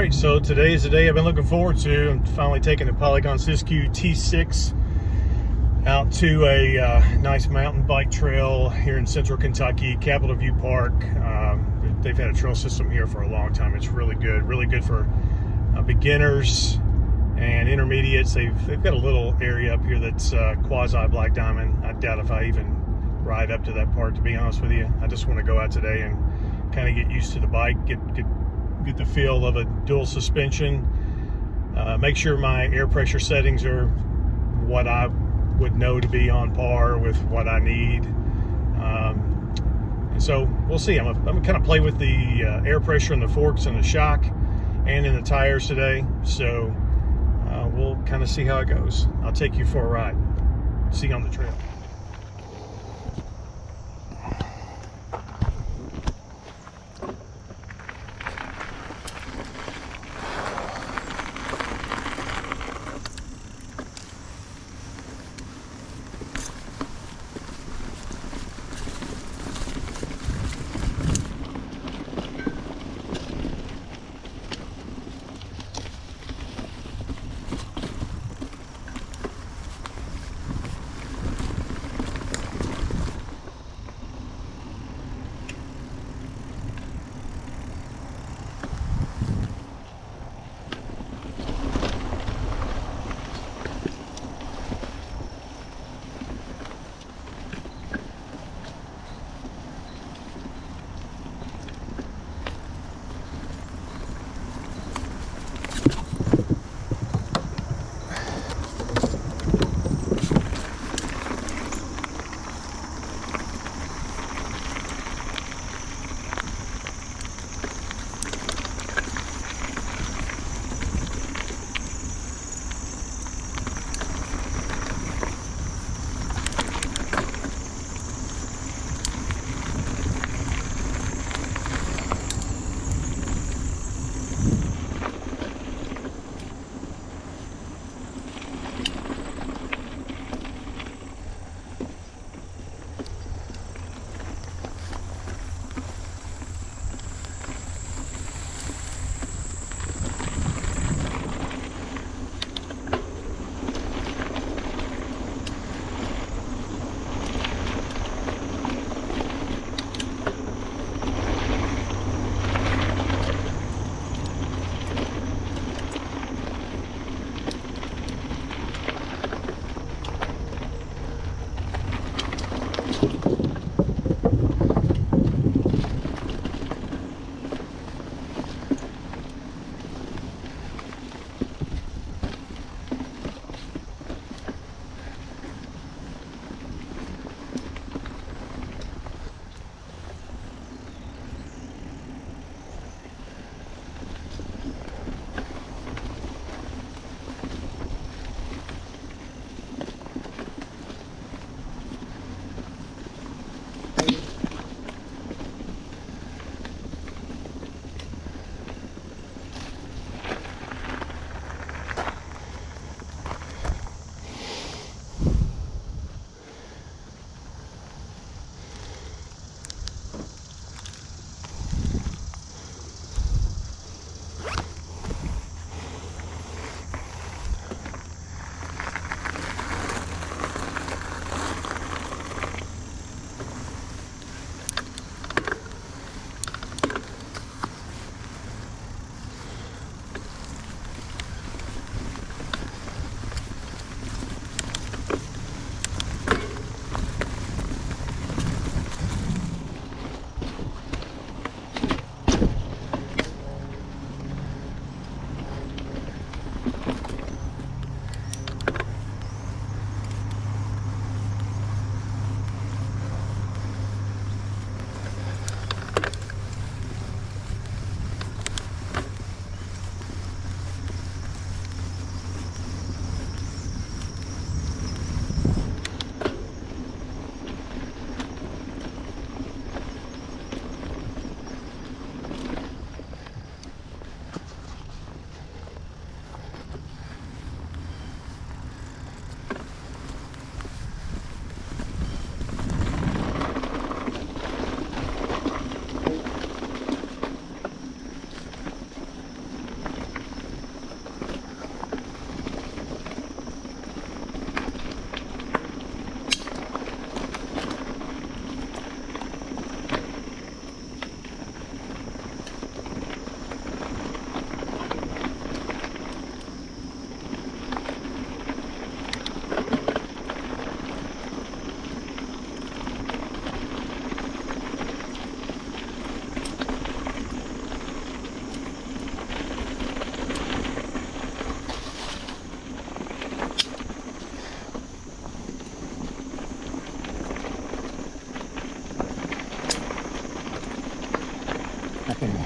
Alright, so today is the day I've been looking forward to. I'm finally taking the Polygon Siskiu T6 out to a nice mountain bike trail here in central Kentucky, Capitol View Park. They've had a trail system here for a long time. It's really good for beginners and intermediates. They've got a little area up here that's quasi black diamond. I doubt if I even ride up to that part, to be honest with you. I just want to go out today and kind of get used to the bike, get the feel of a dual suspension, make sure my air pressure settings are what I would know to be on par with what I need. And so we'll see. I'm gonna kind of play with the air pressure in the forks and the shock and in the tires today. So we'll kind of see how it goes. I'll take you for a ride. See you on the trail.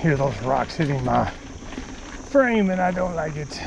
hear those rocks hitting my frame, and I don't like it.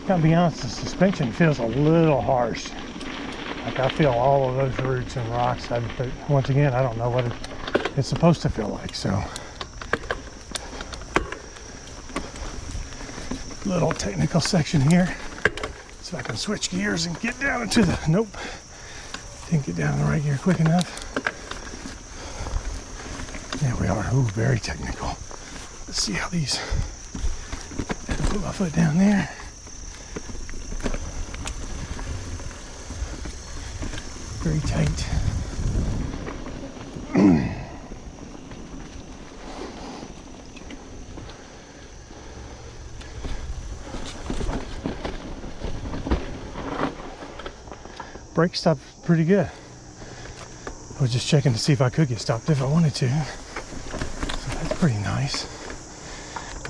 Gotta be honest, the suspension feels a little harsh. Like I feel all of those roots and rocks. But once again, I don't know what it's supposed to feel like. So, little technical section here. So I can switch gears and get down into the. Nope, didn't get down in the right gear quick enough. There we are. Ooh, very technical. Let's see how these. Put my foot down there. Very tight. Brake stopped pretty good. I was just checking to see if I could get stopped if I wanted to. So that's pretty nice.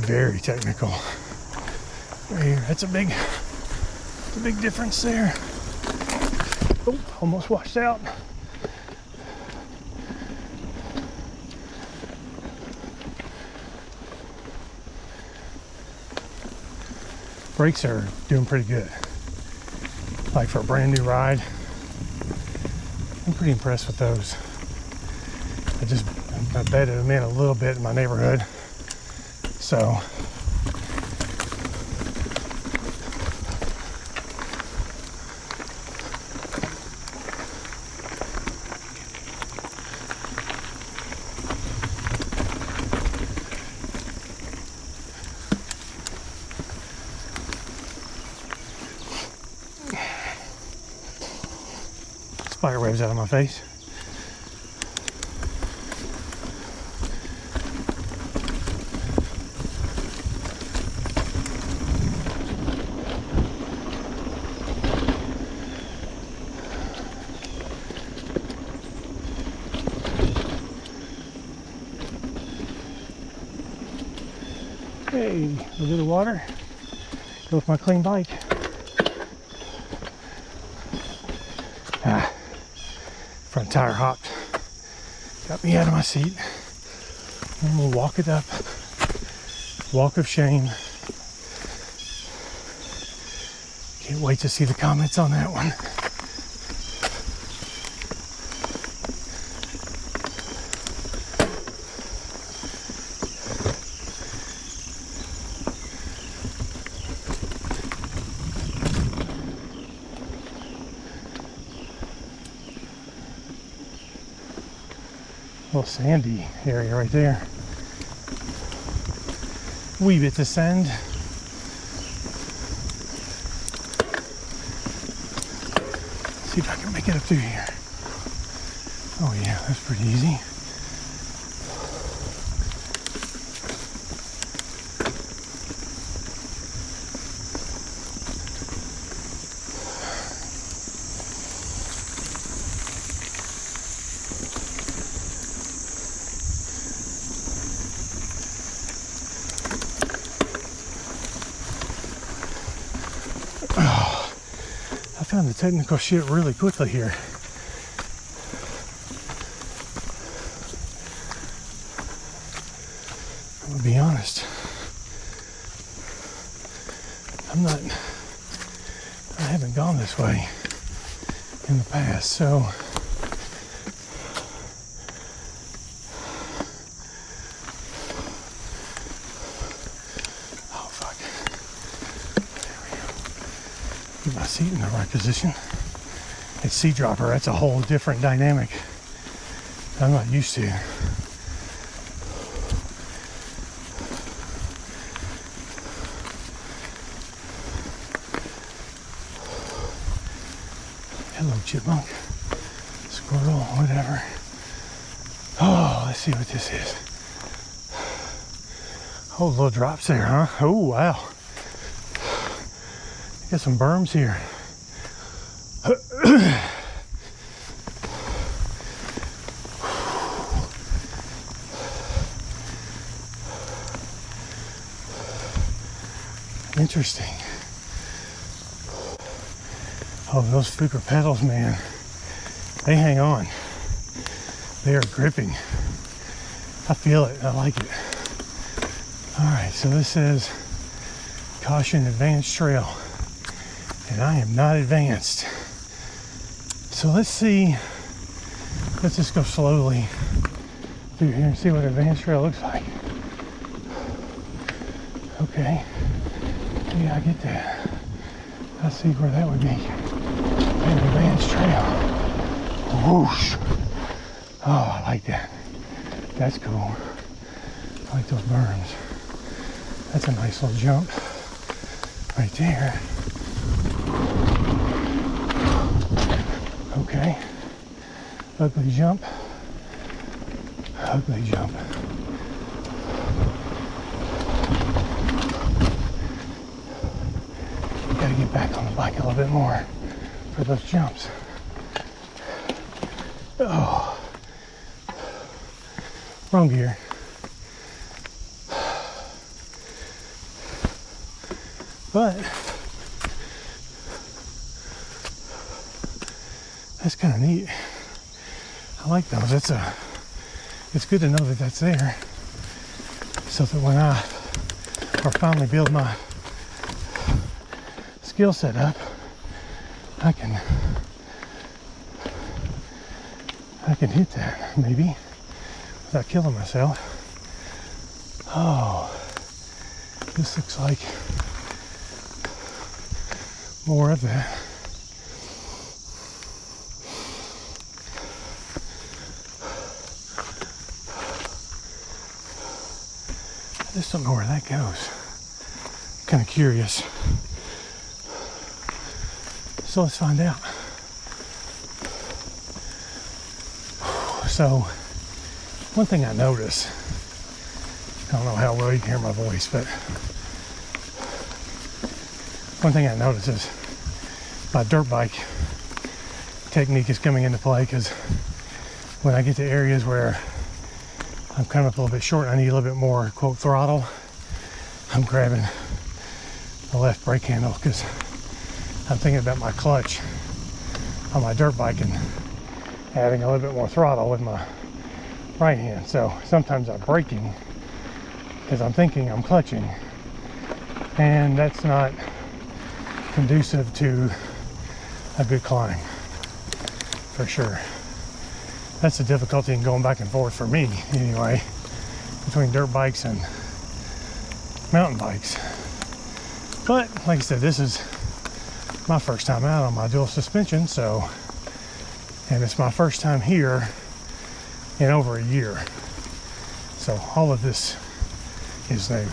Very technical. Right here, that's a big difference there. Oh, almost washed out. Brakes are doing pretty good. Like for a brand new ride, I'm pretty impressed with those. I betted them in a little bit in my neighborhood. So spider webs out of my face. Hey, a little water. Go with my clean bike. Front tire hopped. Got me out of my seat. And we'll walk it up. Walk of shame. Can't wait to see the comments on that one. Little sandy area right there. Wee bits of sand. See if I can make it up through here. Oh yeah, that's pretty easy. I found the technical shit really quickly here. I'm gonna be honest. I haven't gone this way in the past, so oh fuck. There we go. Get my seat in the right position. It sea dropper. That's a whole different dynamic I'm not used to. Hello, chipmunk, squirrel, whatever. Oh, let's see what this is. Oh, little drops there, huh? Oh, wow. Got some berms here. Interesting. Oh, those Fuker pedals, man, they hang on. They are gripping. I feel it. I like it. All right, so this says caution, advanced trail, and I am not advanced. So let's see. Let's just go slowly through here and see what advanced trail looks like. Okay. Yeah, I get that. I see where that would be. An advanced trail. Whoosh. Oh, I like that. That's cool. I like those berms. That's a nice little jump right there. Okay. Ugly jump. Ugly jump. Gotta get back on the bike a little bit more for those jumps. Oh, wrong gear. But that's kind of neat. I like those. It's good to know that that's there, so that when I finally build my skill set up, I can hit that maybe without killing myself. Oh, this looks like more of that. I just don't know where that goes. Kind of curious. So let's find out. So, one thing I notice, I don't know how well you can hear my voice, but one thing I notice is my dirt bike technique is coming into play, because when I get to areas where I'm coming up a little bit short, I need a little bit more, quote, throttle, I'm grabbing the left brake handle, because I'm thinking about my clutch on my dirt bike and having a little bit more throttle with my right hand. So sometimes I'm braking because I'm thinking I'm clutching, and that's not conducive to a good climb, for sure. That's the difficulty in going back and forth for me anyway, between dirt bikes and mountain bikes. But like I said, this is my first time out on my dual suspension, so, and it's my first time here in over a year. So all of this is new.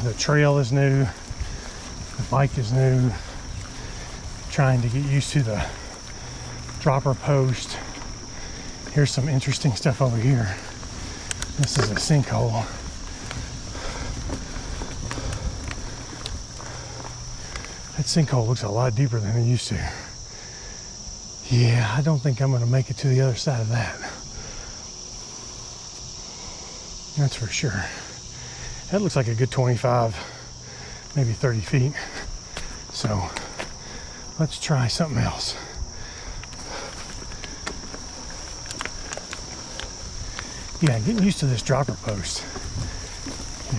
The trail is new, the bike is new, trying to get used to the dropper post. Here's some interesting stuff over here. This is a sinkhole. That sinkhole looks a lot deeper than it used to. Yeah, I don't think I'm going to make it to the other side of that. That's for sure. That looks like a good 25, maybe 30 feet. So let's try something else. Yeah, getting used to this dropper post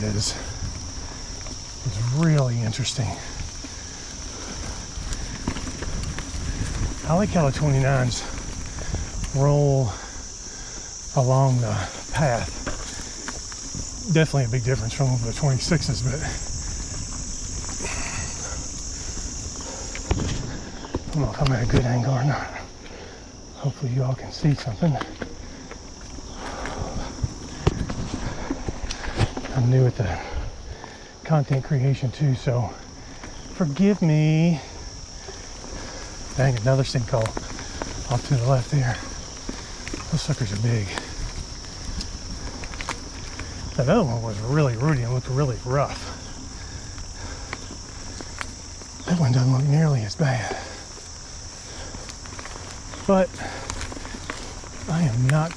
is really interesting. I like how the 29s roll along the path. Definitely a big difference from the 26s, but I don't know if I'm at a good angle or not. Hopefully you all can see something. I'm new at the content creation too, so forgive me. Dang, another sinkhole off to the left there. Those suckers are big. That other one was really rooty and looked really rough. That one doesn't look nearly as bad. But I am not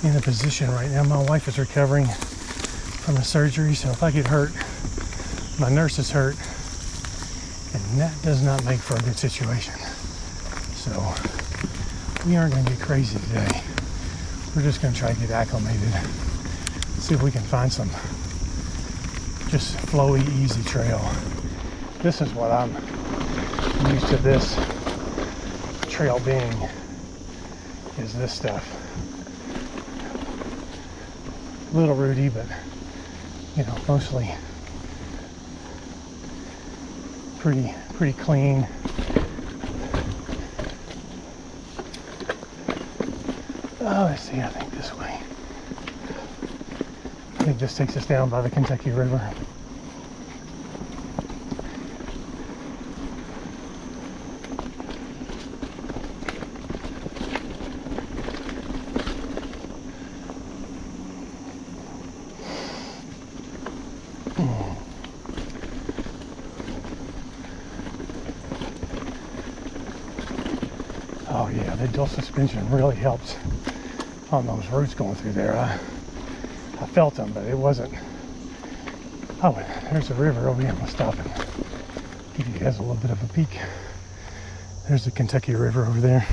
in a position right now. My wife is recovering from a surgery, so if I get hurt, my nurse is hurt, and that does not make for a good situation. So we aren't going to get crazy today. We're just going to try to get acclimated, see if we can find some just flowy, easy trail. This is what I'm used to, this trail being, is this stuff. A little rooty, but you know, mostly pretty clean. Oh, let's see, I think this way. I think this takes us down by the Kentucky River. Oh yeah, the dual suspension really helps on those roots going through there. I felt them, but it wasn't. Oh, there's a river over here. I'm gonna stop and give you guys a little bit of a peek. There's the Kentucky River over there,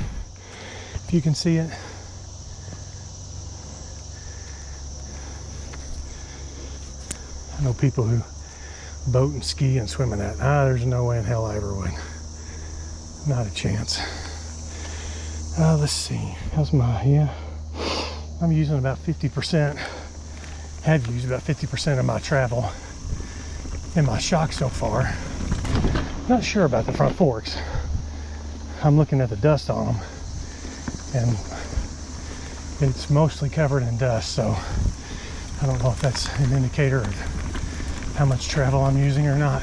if you can see it. I know people who boat and ski and swim in that. There's no way in hell I ever would. Not a chance. Let's see, how's my, I'm using about 50%, have used about 50% of my travel in my shock so far. Not sure about the front forks. I'm looking at the dust on them, and it's mostly covered in dust, so I don't know if that's an indicator of how much travel I'm using or not.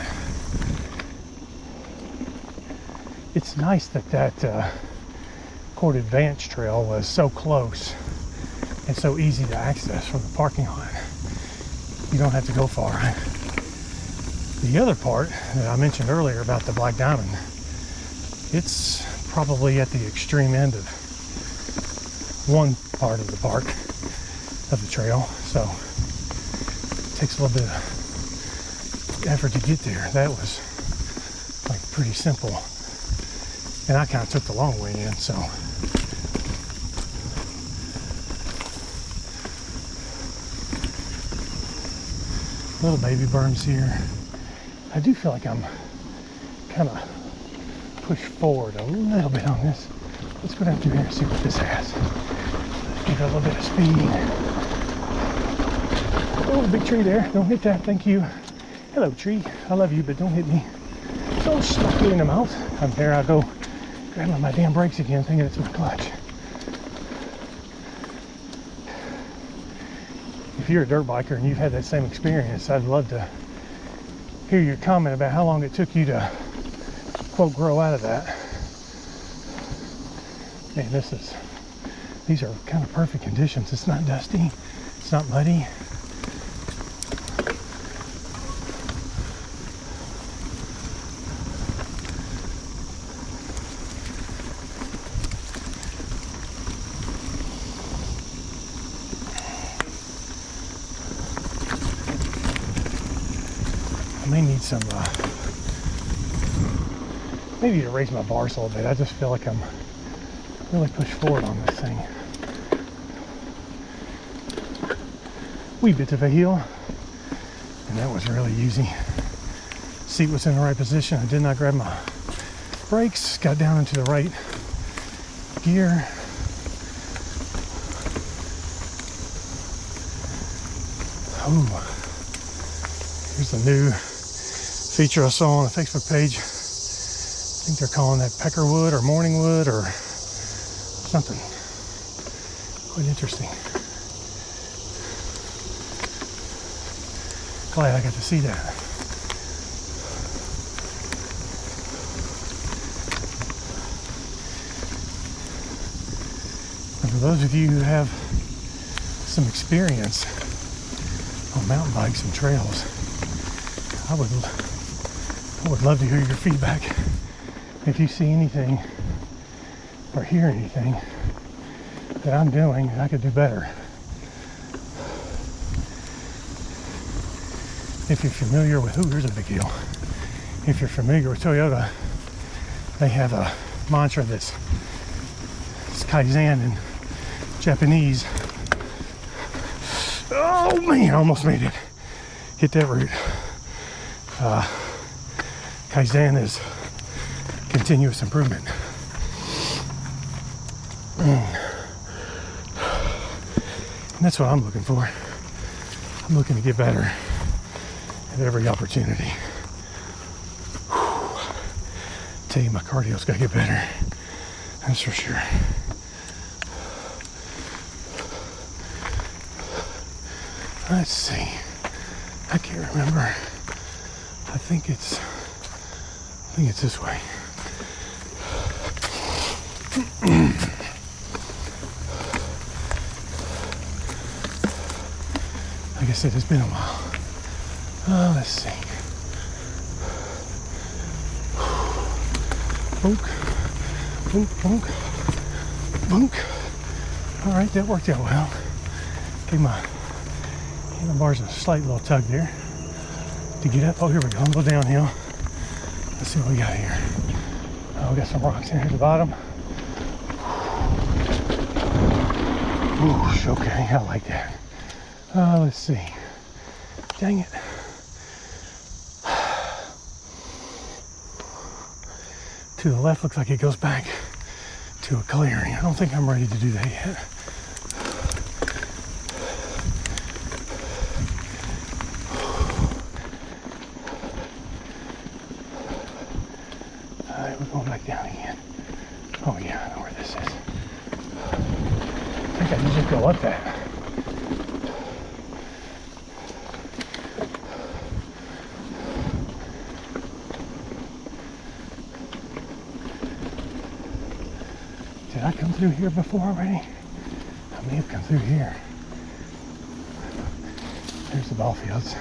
It's nice that Court Advance Trail was so close and so easy to access from the parking lot. You don't have to go far. The other part that I mentioned earlier about the Black Diamond, it's probably at the extreme end of one part of the park, of the trail, so it takes a little bit of effort to get there. That was like pretty simple, and I kind of took the long way in, so little baby berms here. I do feel like I'm kind of pushed forward a little bit on this. Let's go down through here and see what this has. Let's give it a little bit of speed. Oh, big tree there. Don't hit that. Thank you. Hello, tree. I love you, but don't hit me. Don't slap me in the mouth. I'm there. I go grabbing my damn brakes again, thinking it's my clutch. If you're a dirt biker and you've had that same experience, I'd love to hear your comment about how long it took you to, quote, grow out of that. Man, these are kind of perfect conditions. It's not dusty, it's not muddy. I may need some, maybe to raise my bars a little bit. I just feel like I'm really pushed forward on this thing. Wee bit of a hill, and that was really easy. Seat was in the right position. I did not grab my brakes. Got down into the right gear. Ooh, here's the new feature I saw on the Facebook page. I think they're calling that peckerwood or morningwood or Something quite interesting. Glad I got to see that. And for those of you who have some experience on mountain bikes and trails, I would love to hear your feedback. If you see anything or hear anything that I'm doing that I could do better. If you're familiar with, here's a big deal. If you're familiar with Toyota, they have a mantra it's Kaizen in Japanese. Oh man, I almost made it. Hit that root. Kaizen is continuous improvement. And that's what I'm looking for. I'm looking to get better at every opportunity. Tell you, my cardio's got to get better. That's for sure. Let's see. I can't remember. I think it's this way. Like I said, it's been a while. Let's see. Bonk, bonk, bonk, bonk. All right, that worked out well. Gave my handlebars a slight little tug there to get up. Oh, here we go. A little downhill. Let's see what we got here. Oh, we got some rocks in here at the bottom. Ooh, okay, I like that. Let's see. Dang it. To the left looks like it goes back to a clearing. I don't think I'm ready to do that yet. Alright, we're going back down again. Oh yeah, I know where this is. I think I can just go up that. Did I come through here before already? I may have come through here. There's the ball fields.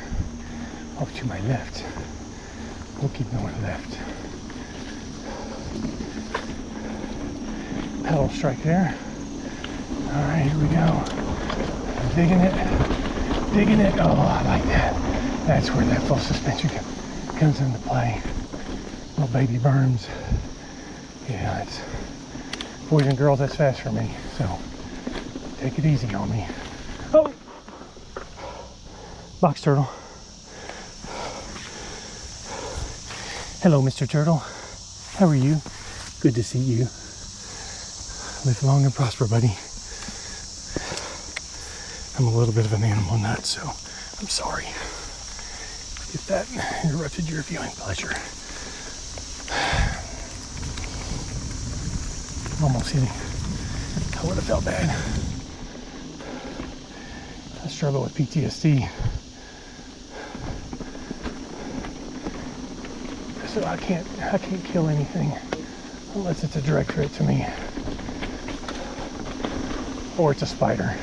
Off to my left. We'll keep going left. Pedal strike there. Alright, here we go. I'm digging it. Digging it. Oh, I like that. That's where that full suspension comes into play. Little baby berms. Yeah, it's boys and girls, that's fast for me, so take it easy on me. Oh! Box turtle. Hello, Mr. Turtle. How are you? Good to see you. Live long and prosper, buddy. I'm a little bit of an animal nut, so I'm sorry if that interrupted your viewing pleasure. Almost hitting. I would have felt bad. I struggle with PTSD. So I can't kill anything unless it's a direct threat to me. Or it's a spider.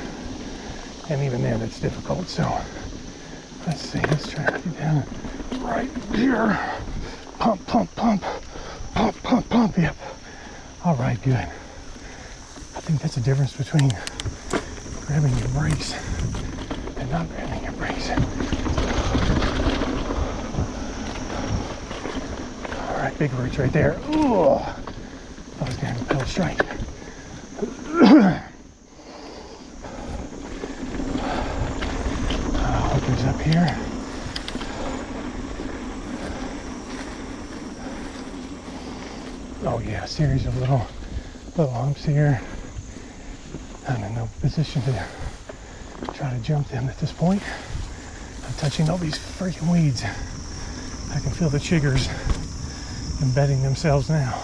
And even then it's difficult, so let's see, let's try to get down right here. Pump, pump, pump, pump, pump, pump, yep. All right, good. I think that's the difference between grabbing your brakes and not grabbing your brakes. All right, big roots right there. Ooh, I was gonna have a pedal strike. Opens up here. Oh yeah, a series of little humps here. I'm in no position to try to jump them at this point. I'm touching all these freaking weeds. I can feel the chiggers embedding themselves now.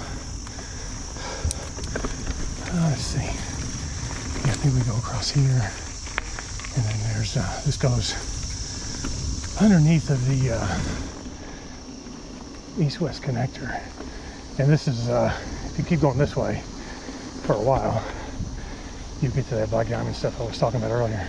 Let's see. Yeah, I think we go across here, and then there's this goes underneath of the east-west connector. And this is if you keep going this way for a while, you get to that black diamond stuff I was talking about earlier.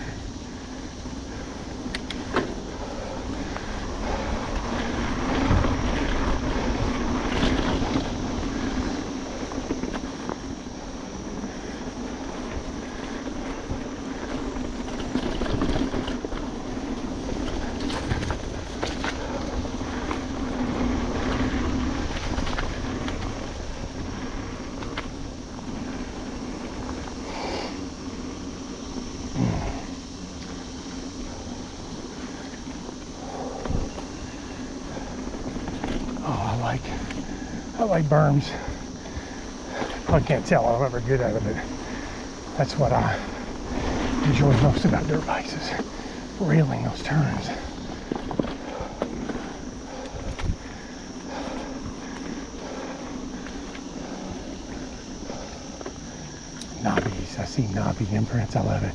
I like berms. Probably can't tell I'm ever good at it, but that's what I enjoy most about dirt bikes, is railing those turns. Knobbies, I see knobby imprints, I love it.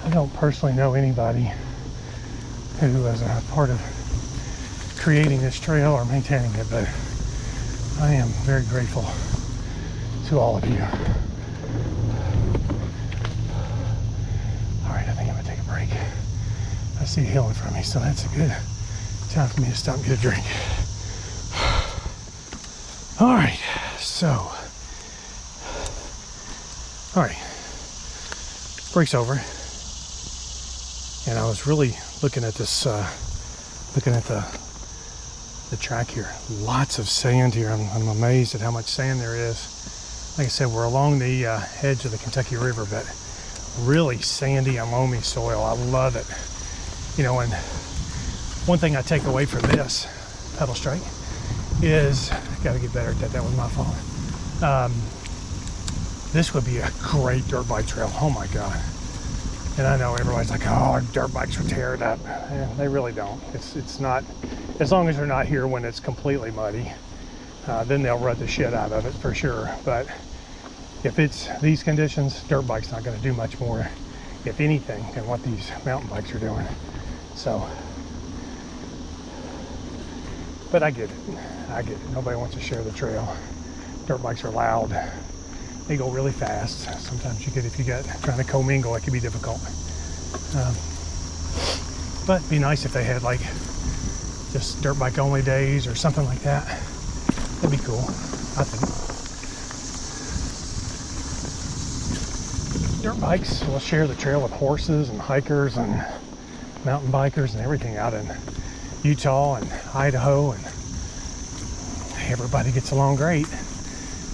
I don't personally know anybody who was a part of creating this trail or maintaining it, but I am very grateful to all of you. All right, I think I'm gonna take a break. I see a hill in front of me, so that's a good time for me to stop and get a drink. All right, so, break's over. And I was really looking at this, looking at the track here. Lots of sand here. I'm amazed at how much sand there is. Like I said, we're along the edge of the Kentucky River, but really sandy and loamy soil. I love it. You know, and one thing I take away from this pedal strike is, got to get better at that. That was my fault. This would be a great dirt bike trail. Oh my God. And I know everybody's like, oh, our dirt bikes will tear it up. And they really don't. It's not, as long as they're not here when it's completely muddy, then they'll rut the shit out of it for sure. But if it's these conditions, dirt bike's not gonna do much more, if anything, than what these mountain bikes are doing. So, but I get it. I get it. Nobody wants to share the trail. Dirt bikes are loud. They go really fast. Sometimes you could, if you got trying to commingle, it could be difficult. But it'd be nice if they had like just dirt bike only days or something like that. That'd be cool, I think. Dirt bikes will share the trail with horses and hikers and mountain bikers and everything out in Utah and Idaho, and everybody gets along great.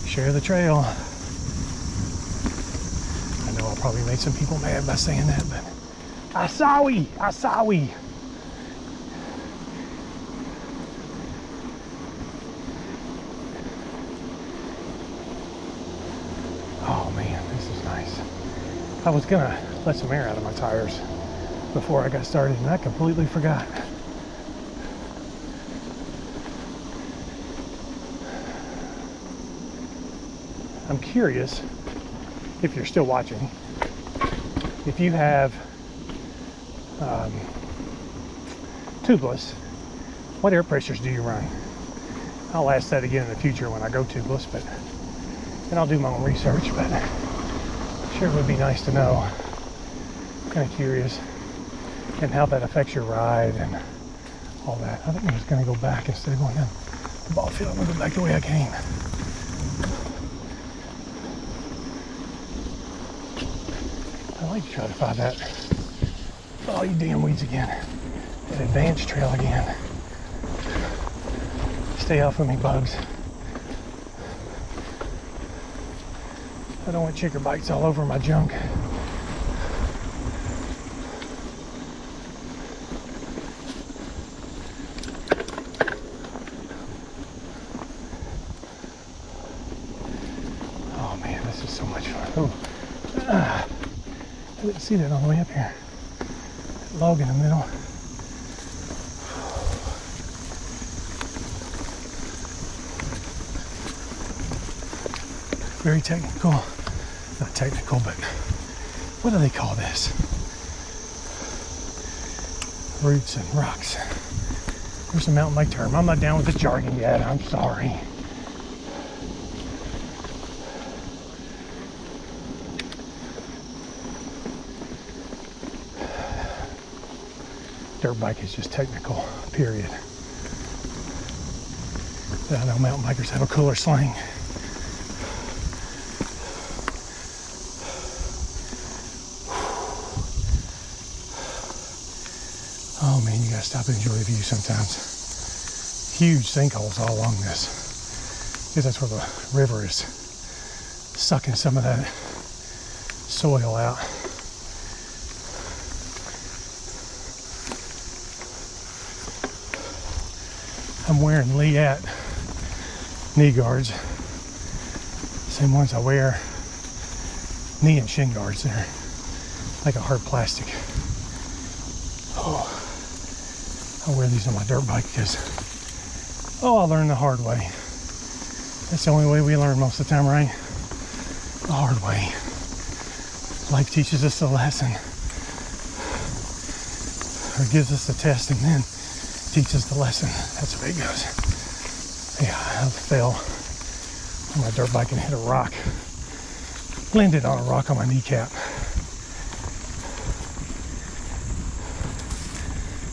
Share the trail. I probably made some people mad by saying that, but Asawi! Oh man, this is nice. I was gonna let some air out of my tires before I got started, and I completely forgot. I'm curious, if you're still watching, if you have tubeless, what air pressures do you run? I'll ask that again in the future when I go tubeless, but, and I'll do my own research, but sure would be nice to know. I'm kind of curious, and how that affects your ride and all that. I think I'm just gonna go back instead of going down the ball field. I'm gonna go back the way I came. I like to try to find that. Oh, you damn weeds again. That advanced trail again. Stay off of me, bugs. I don't want chicker bites all over my junk. Oh, I didn't see that on the way up here. That log in the middle. Very technical. Not technical, but what do they call this? Roots and rocks. There's a mountain bike term. I'm not down with the jargon yet. I'm sorry. Dirt bike is just technical, period. But I know mountain bikers have a cooler slang. Oh man, you gotta stop and enjoy the view sometimes. Huge sinkholes all along this. Because that's where the river is sucking some of that soil out. I'm wearing Leat knee guards. Same ones I wear knee and shin guards. They're like a hard plastic. Oh, I wear these on my dirt bike because, oh, I learned the hard way. That's the only way we learn most of the time, right? The hard way. Life teaches us a lesson, or gives us a test and then teaches the lesson. That's the way it goes. Yeah, I fell on my dirt bike and hit a rock. Landed on a rock on my kneecap.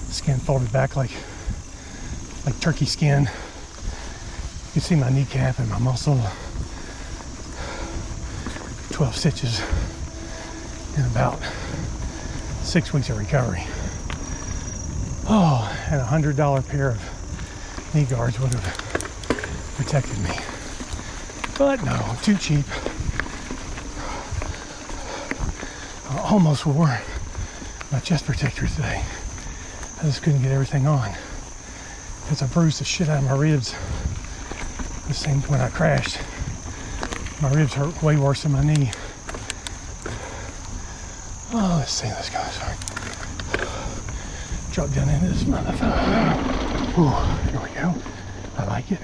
Skin folded back like turkey skin. You can see my kneecap and my muscle. 12 stitches in about 6 weeks of recovery. Oh, and $100 pair of knee guards would have protected me. But no, too cheap. I almost wore my chest protector today. I just couldn't get everything on because I bruised the shit out of my ribs. The same when I crashed. My ribs hurt way worse than my knee. Oh, let's see, let's go. Sorry. Drop down into this motherfucker. Ooh, here we go. I like it.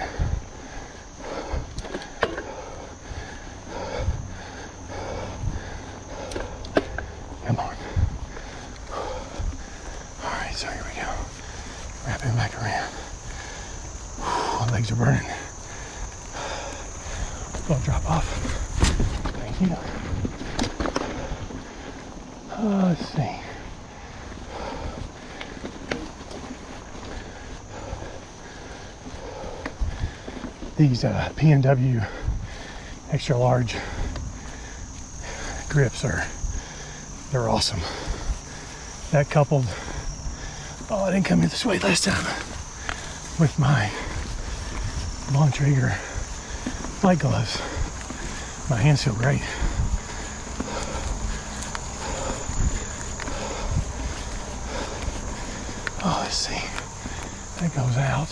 Come on. Alright, so here we go. Wrapping back around. My legs are burning. I'll drop off. Thank you. Let's see. These P&W extra large grips they're awesome. That coupled, oh, I didn't come in this way last time, with my Bontrager light gloves. My hands feel great. Oh, let's see. That goes out.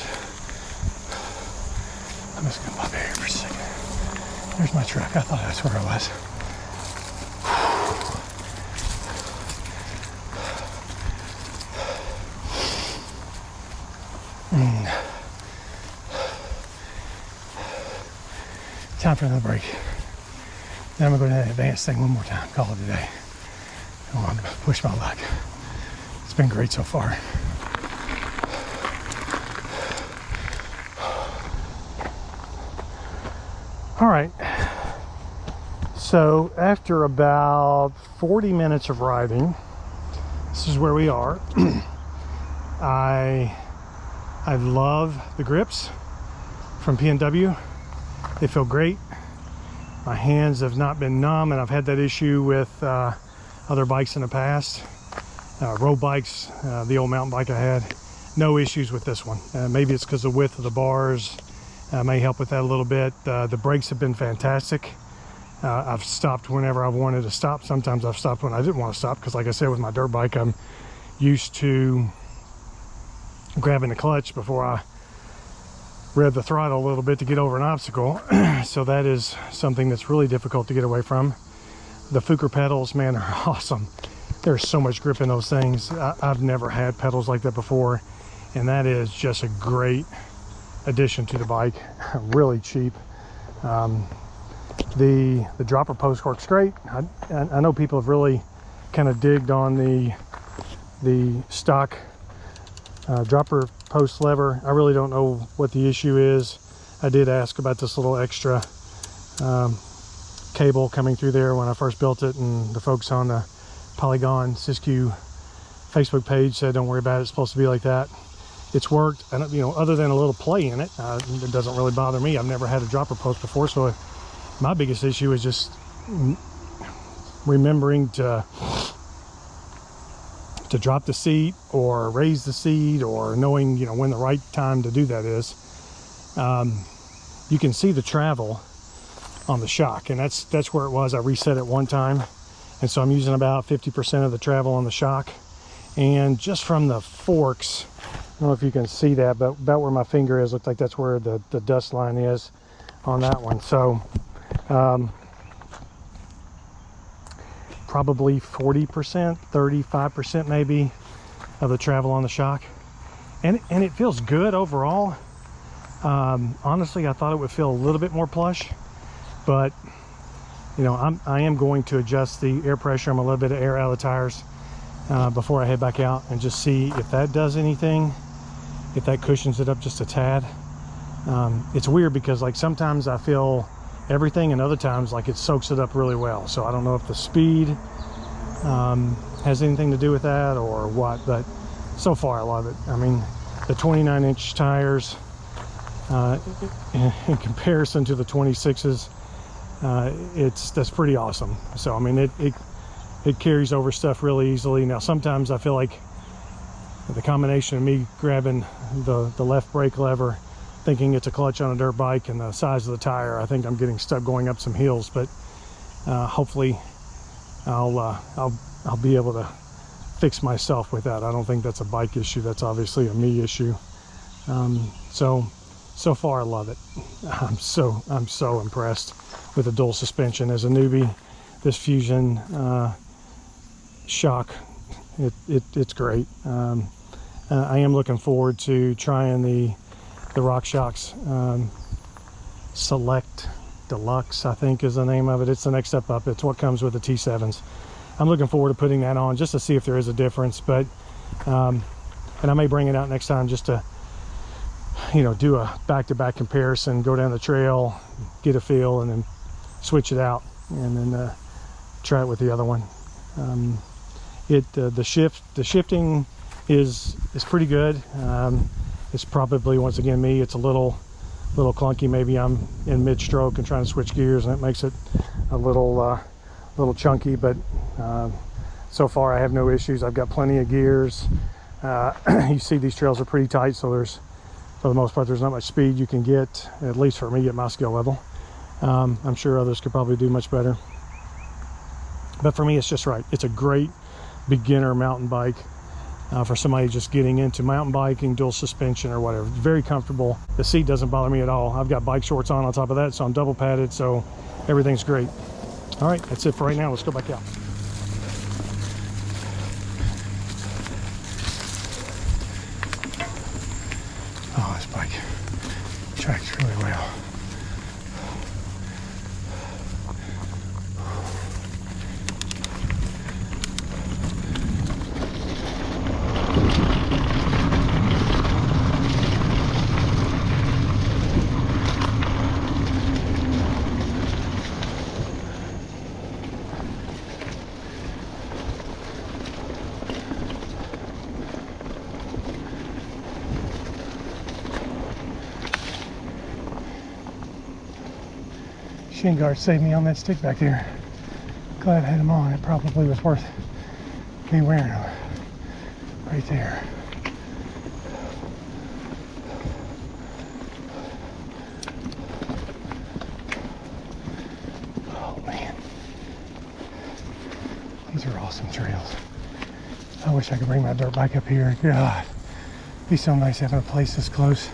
I'm just gonna pop here for a second. There's my truck. I thought that's where I was. Time for another break. Then I'm gonna go to that advanced thing one more time. Call it a day. I want to push my luck. It's been great so far. All right, so after about 40 minutes of riding, this is where we are. I love the grips from P&W. They feel great. My hands have not been numb, and I've had that issue with other bikes in the past. Road bikes, the old mountain bike I had, no issues with this one. Maybe it's because of the width of the bars. May help with that a little bit. The brakes have been fantastic. I've stopped whenever I wanted to stop. Sometimes I've stopped when I didn't want to stop because, like I said, with my dirt bike, I'm used to grabbing the clutch before I rev the throttle a little bit to get over an obstacle. So that is something that's really difficult to get away from. The Fuker pedals, man, they're awesome. There's so much grip in those things. I've never had pedals like that before, and that is just a great addition to the bike. Really cheap. The dropper post works great. I know people have really kind of digged on the stock dropper post lever. I really don't know what the issue is. I did ask about this little extra cable coming through there when I first built it, and the folks on the Polygon Siskiu Facebook page said don't worry about it, it's supposed to be like that. It's worked. I don't, you know, other than a little play in it, it doesn't really bother me. I've never had a dropper post before, so my biggest issue is just remembering to drop the seat or raise the seat, or knowing, you know, when the right time to do that is. You can see the travel on the shock, and that's where it was. I reset it one time, and so I'm using about 50% of the travel on the shock. And just from the forks, I don't know if you can see that, but about where my finger is, looks like that's where the dust line is on that one. So probably 40%, 35% maybe of the travel on the shock, and it feels good overall. Honestly, I thought it would feel a little bit more plush, but you know, I am going to adjust the air pressure. I'm a little bit of air out of the tires before I head back out, and just see if that does anything, if that cushions it up just a tad. It's weird because like sometimes I feel everything, and other times like it soaks it up really well. So I don't know if the speed has anything to do with that or what, but so far I love it. I mean, the 29-inch tires in comparison to the 26s, that's pretty awesome. So I mean, it carries over stuff really easily. Now sometimes I feel like the combination of me grabbing the left brake lever, thinking it's a clutch on a dirt bike, and the size of the tire, I think I'm getting stuck going up some hills. But hopefully I'll be able to fix myself with that. I don't think that's a bike issue. That's obviously a me issue. So far I love it. I'm so impressed with the dual suspension. As a newbie, this Fusion shock, it's great. I am looking forward to trying the RockShox Select Deluxe, I think is the name of it. It's the next step up. It's what comes with the T7s. I'm looking forward to putting that on just to see if there is a difference. But and I may bring it out next time just to, you know, do a back-to-back comparison, go down the trail, get a feel, and then switch it out, and then try it with the other one. The shifting is pretty good. It's probably, once again, me, it's a little clunky. Maybe I'm in mid-stroke and trying to switch gears, and it makes it a little chunky, but so far I have no issues. I've got plenty of gears. You see these trails are pretty tight, so there's, for the most part, there's not much speed you can get, at least for me at my skill level. I'm sure others could probably do much better, but for me it's just right. It's a great beginner mountain bike for somebody just getting into mountain biking, dual suspension or whatever. Very comfortable. The seat doesn't bother me at all. I've got bike shorts on top of that, so I'm double padded, so everything's great. All right, that's it for right now. Let's go back out. Oh, this bike tracks really well. Shin guard saved me on that stick back there. Glad I had them on. It probably was worth me wearing them. Right there. Oh man. These are awesome trails. I wish I could bring my dirt bike up here. God, it'd be so nice having a place this close.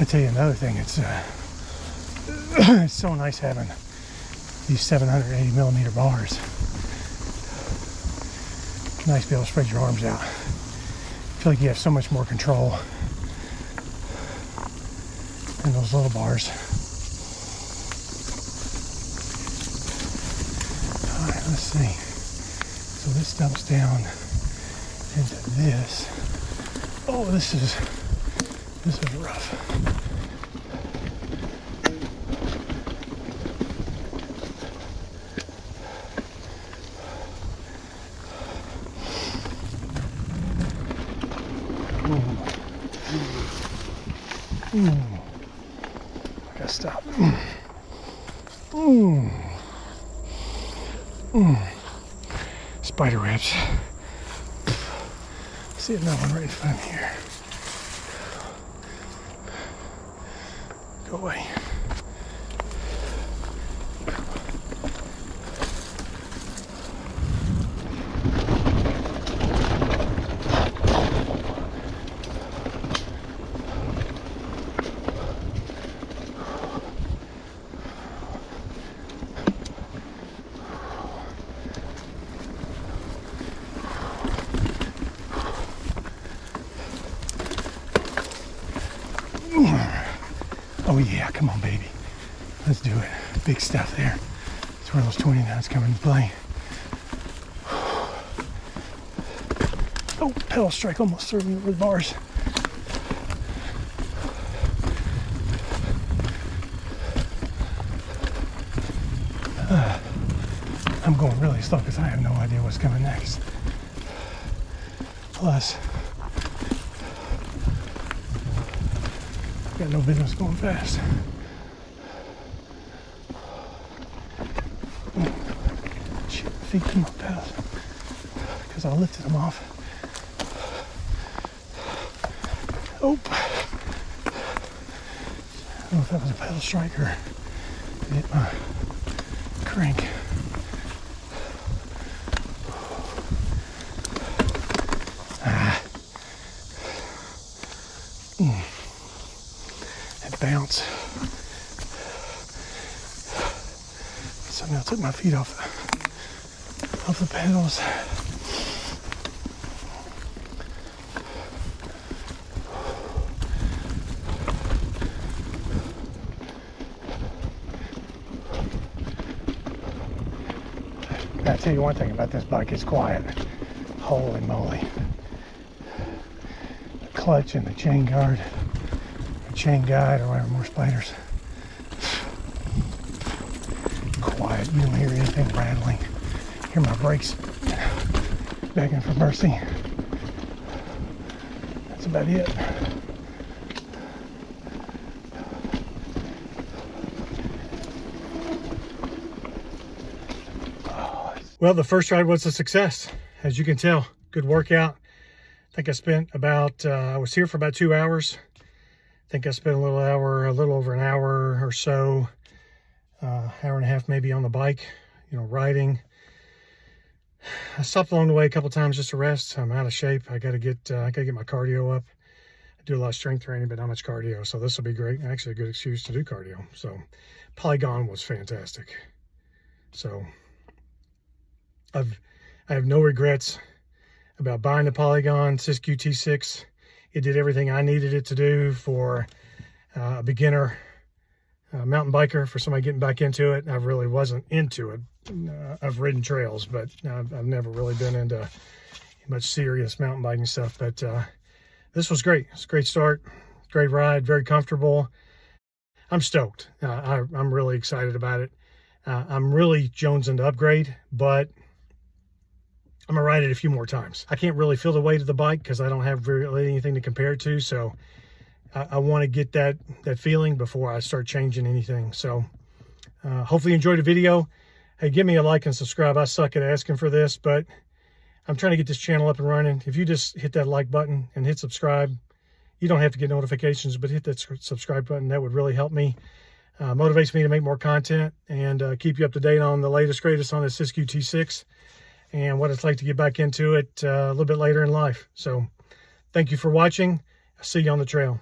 I tell you another thing, it's it's so nice having these 780 millimeter bars. Nice to be able to spread your arms out. I feel like you have so much more control in those little bars. All right, let's see. So this dumps down into this. Oh, this is rough. I gotta stop. Spider webs. See another one right in front of me here. Go away. Oh yeah, come on baby. Let's do it. Big stuff there. That's where those 29s come into play. Oh, pedal strike almost threw me over the bars. I'm going really slow because I have no idea what's coming next. Plus, got no business going fast. Shit, feet come up pedals because I lifted them off. Oh, I don't know if that was a pedal strike or hit my crank. Bounce. Somehow took my feet off the pedals. I'll tell you one thing about this bike, it's quiet. Holy moly. The clutch and the chain guard. Chain guide or whatever, more spiders. Quiet, you don't hear anything rattling. Hear my brakes begging for mercy. That's about it. Well, the first ride was a success, as you can tell. Good workout. I think I spent about, I was here for about 2 hours. I think I spent a little over an hour or so, hour and a half maybe on the bike, riding. I stopped along the way a couple times just to rest. I'm out of shape. I gotta get my cardio up. I do a lot of strength training, but not much cardio. So this will be great. Actually, a good excuse to do cardio. So Polygon was fantastic. So I have no regrets about buying the Polygon Siskiu T6. It did everything I needed it to do for a beginner mountain biker, for somebody getting back into it. I really wasn't into it. I've ridden trails, but I've never really been into much serious mountain biking stuff. But this was great. It's a great start, great ride, very comfortable. I'm stoked. I'm really excited about it. I'm really jonesing to upgrade, but I'm gonna ride it a few more times. I can't really feel the weight of the bike because I don't have really anything to compare it to. So I want to get that feeling before I start changing anything. So hopefully you enjoyed the video. Hey, give me a like and subscribe. I suck at asking for this, but I'm trying to get this channel up and running. If you just hit that like button and hit subscribe, you don't have to get notifications, but hit that subscribe button. That would really help me. Motivates me to make more content and keep you up to date on the latest, greatest on the Siskiu T6 and what it's like to get back into it a little bit later in life. So thank you for watching. I'll see you on the trail.